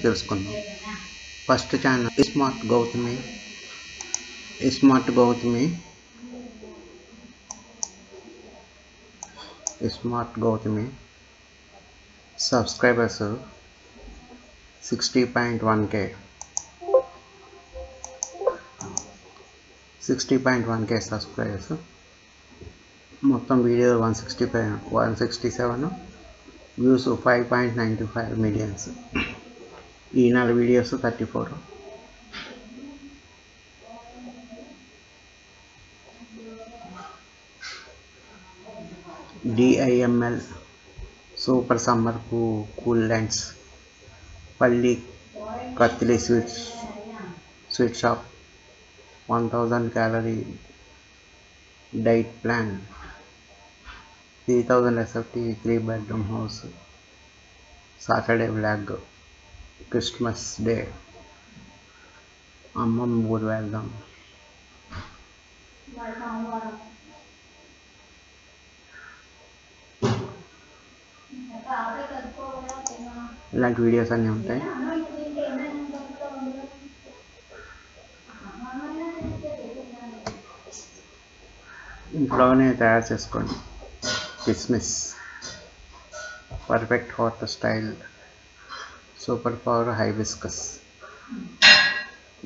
తెలుసుకుందాం. First channel smart Gautami subscribers 60.1k subscribers. మొత్తం video 167 views 5.95 millions. ఈ 4 videos 34. DIML super summer cool lens. పల్లి కత్తిలి sweet shop 1000 calorie diet plan. 3000 SFT 3 bedroom house. Saturday vlog. Christmas day. అమ్మమ్మ ఊరు వెళ్దాం. ఇలాంటి వీడియోస్ అన్నీ ఉంటాయి. ఇంట్లోనే తయారు చేసుకోండి. కిస్మిస్ perfect hot style. Super power hibiscus.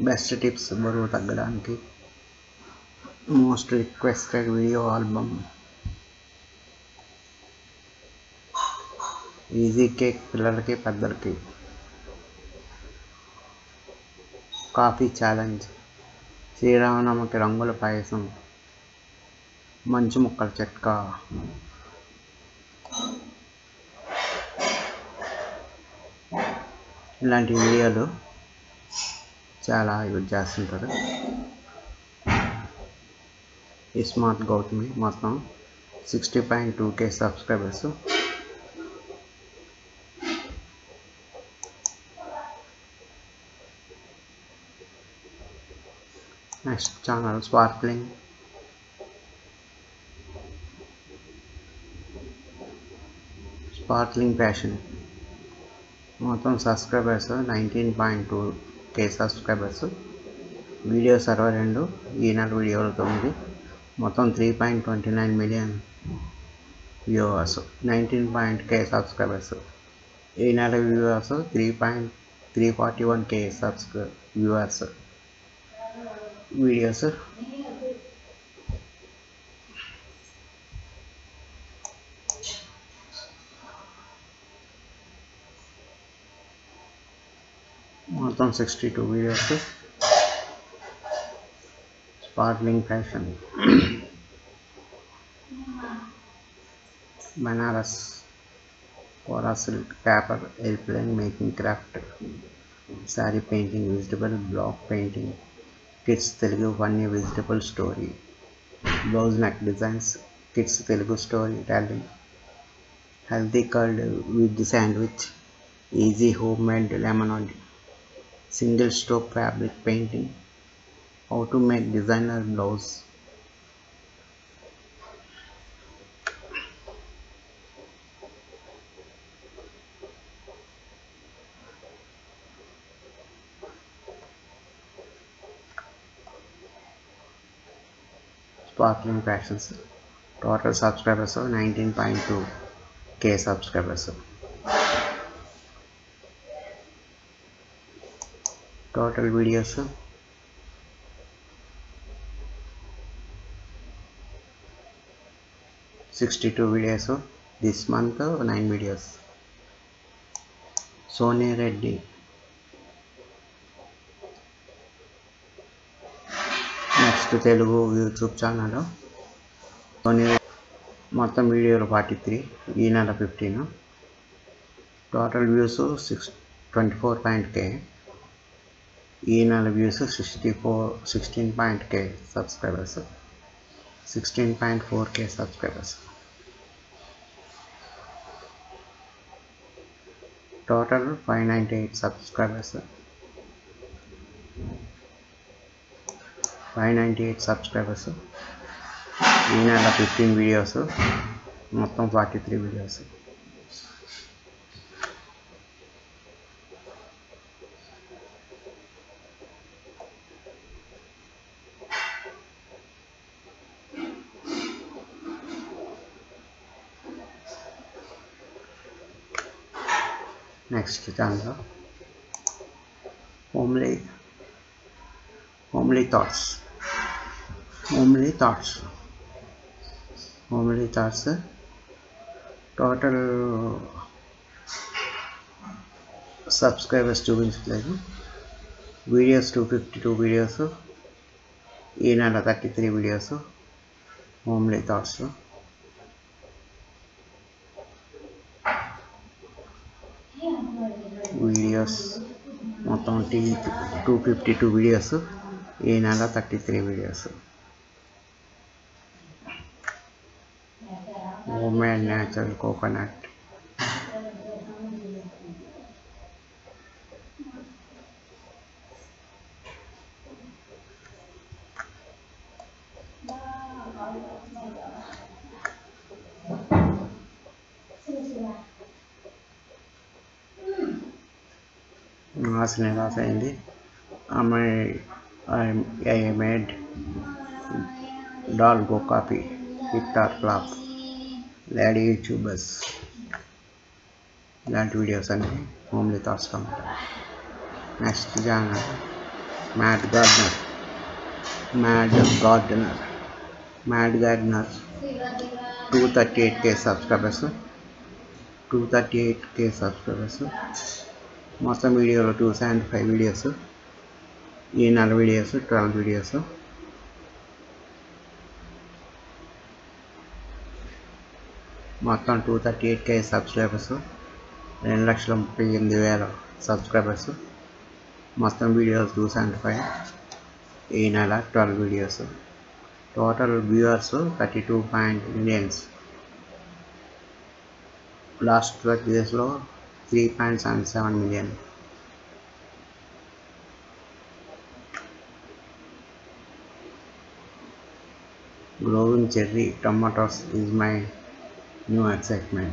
Best tips బరువు తగ్గడానికి. Most requested video album. Easy cake పిల్లలకి పెద్దలకి. Coffee challenge. శ్రీరామనవమికి రంగుల పాయసం. మంచు ముక్కల చిట్కా. ఇలాంటి వీడియోలు చాలా యూజ్ చేస్తుంటారు. స్మార్ట్ గౌతమి మొత్తం 60.2k subscribers. Next channel sparkling fashion. మొత్తం సబ్స్క్రైబర్స్ 19.2k సబ్స్క్రైబర్స్. వీడియోస్ 62. ఈ 4 వీడియోలు 9. మొత్తం 3.29 మిలియన్ వ్యూవర్స్. 19.k subscribers. ఈ 4 వ్యూవర్స్ 3.341k వ్యూవర్స్. వీడియోస్ మొత్తం 62 videos. Sparkling fashion. Banaras kora silk paper airplane making craft. Sari painting vegetable block painting. Kids Telugu funny vegetable story. Blouse neck designs. Kids Telugu story telling. Healthy curd with sandwich. Easy home made lemon. Single stroke fabric painting. How to make designer blouse. Sparkling fashions. Total subscribers 19.2k subscribers. Total videos 62 videos. This month 9 videos. Soni Reddy. Next Telugu YouTube channel. Soni మొత్తం వీడియోలు 43. ఈ నెల 15. Total views 24.k. ఈ నెల views 16.k subscribers. 16.4k subscribers. Total 598 subscribers. 598 subscribers. ఈ నెల 15 videos. మొత్తం 43 videos. Next channel homely homely thoughts homely thoughts homely thoughts total subscribers చూపించట్లేదు. వీడియోస్ 252 వీడియోస్, ఈ నెల 33 వీడియోస్ హోమ్లీ థాట్స్. వీడియోస్ మొత్తం 252 వీడియోస్, ఈ నెల 33 videos. Home made natural coconut, నిరాశ అయింది. I made doll go copy hit or flop, lady YouTubers, ఇలాంటి videos అన్ని హోమ్లీ థాట్స్లో ఉంటాయి. Next channel mad gardener. Mad Gardener 238K subscribers. మొత్తం వీడియోలో 275 వీడియోస్, ఈ నెల వీడియోస్ 12 వీడియోస్. మొత్తం 238K సబ్స్క్రైబర్స్, 2,38,000 సబ్స్క్రైబర్స్. మొత్తం వీడియోస్ 275, ఈ నెల 12 videos. Total viewers 32 million. Last 12 డేస్లో 3.77 million. Growing cherry tomatoes is my new excitement.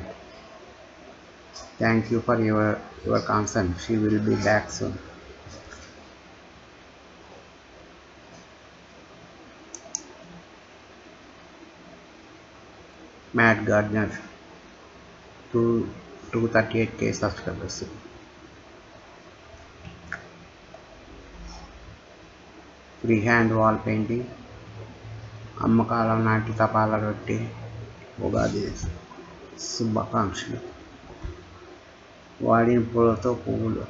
Thank you for your concern. She will be back soon. Mad Gardener 238K subscribers. Free hand wall painting, అమ్మకాల నాటి తపాల రొట్టి, ఉగాది శుభాకాంక్షలు. వాడిన పూలతో పువ్వులు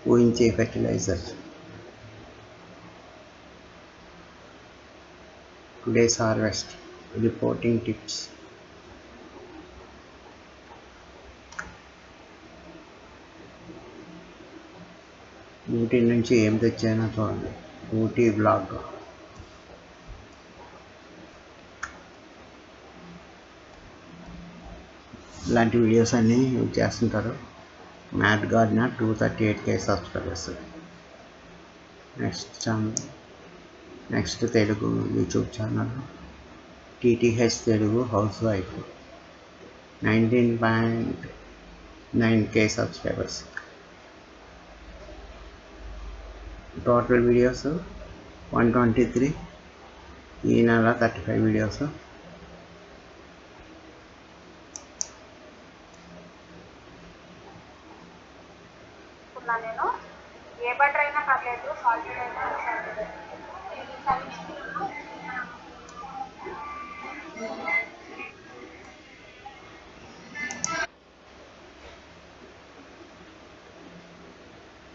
పూయించే fertilizer. Today's harvest reporting tips. Ooty నుంచి ఏం తెచ్చానో చూడండి, ఊటీ బ్లాగ్. ఇలాంటి వీడియోస్ అన్నీ యూజ్ చేస్తుంటారు. Mad Gardener 238K subscribers. Next Telugu YouTube channel TTH Telugu housewife 19.9K subscribers. Total videos 123, ఈ నెల 35 వీడియోస్. నేను ఏ బటర్ అయినా పర్లేదు, సాల్టెడ్ అయినా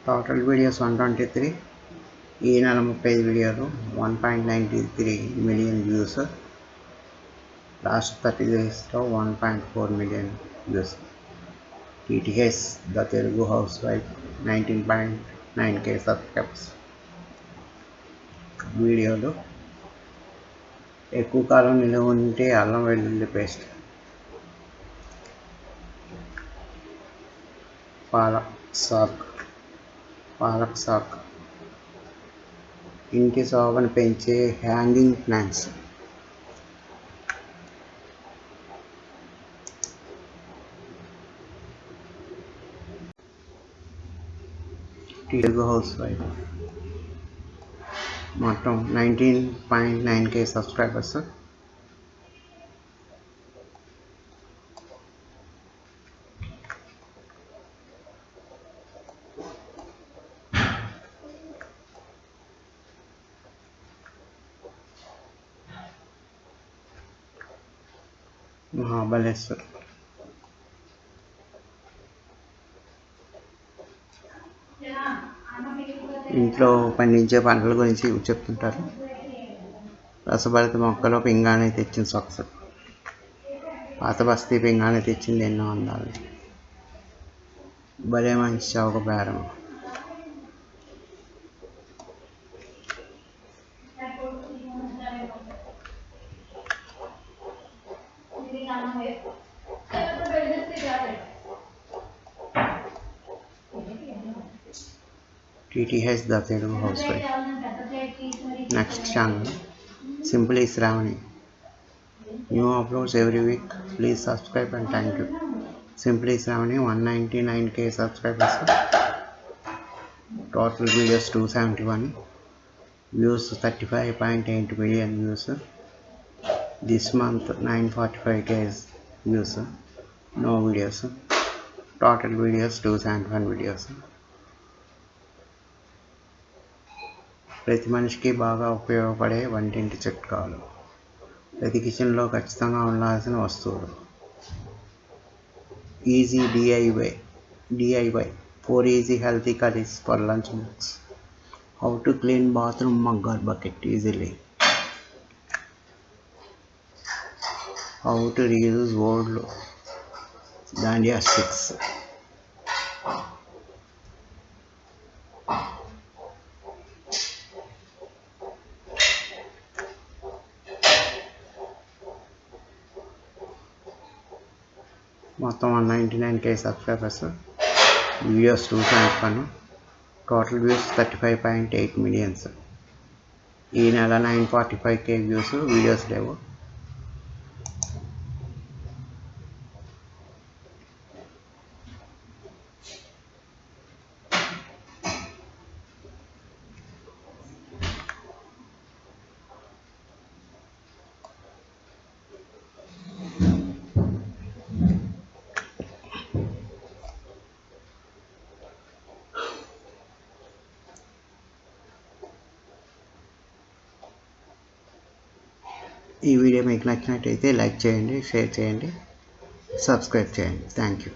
టోటల్ వీడియోస్ 123, ఈ నెల 35 వీడియోలు, 1.93 మిలియన్ వ్యూస్. లాస్ట్ 30 డేస్లో 1.4 million views. TTH the Telugu housewife 19.9K subscribers. వీడియోలు ఎక్కువ కాలం నిలువ ఉంటే అల్లం వెల్లుల్లి పేస్ట్. పాలక్ సాక్ ఇంటి శోభను పెంచే hanging plants. Telugu house wife మొత్తం 19.9K సబ్స్క్రైబర్స్. మహాబలేశ్వర్. ఇంట్లో పండించే పంటల గురించి చెప్తుంటారు. రసభరిత మొక్కలో పింగాణి తెచ్చిన సొగసు, పాత బస్తీ పింగాణి తెచ్చింది ఎన్నో అందాలు, భలే మంచి చౌక బేరం. TTH the Telugu housewife. Next channel, Simply Shravani. New uploads every week. Please subscribe and thank you. Simply Shravani 199k subscribers. Total videos 271. Views 35.8 million views. This month 945k views. No videos. Total videos 271 videos. ప్రతి మనిషికి బాగా ఉపయోగపడే వంటింటి చిట్కాలు, ప్రతి కిచెన్లో ఖచ్చితంగా ఉండాల్సిన వస్తువులు. Easy DIY 4 easy healthy curries for lunch box. How to clean bathroom mug or bucket easily. How to reuse old dandiya sticks. మొత్తం 199k subscribers. Videos 271. Total views 35.8 millions. ఈ నెల 945k వ్యూస్. వీడియోస్ లేవు. ఈ video మీకు నచ్చినట్టయితే like చేయండి, share చేయండి, subscribe చేయండి. Thank you.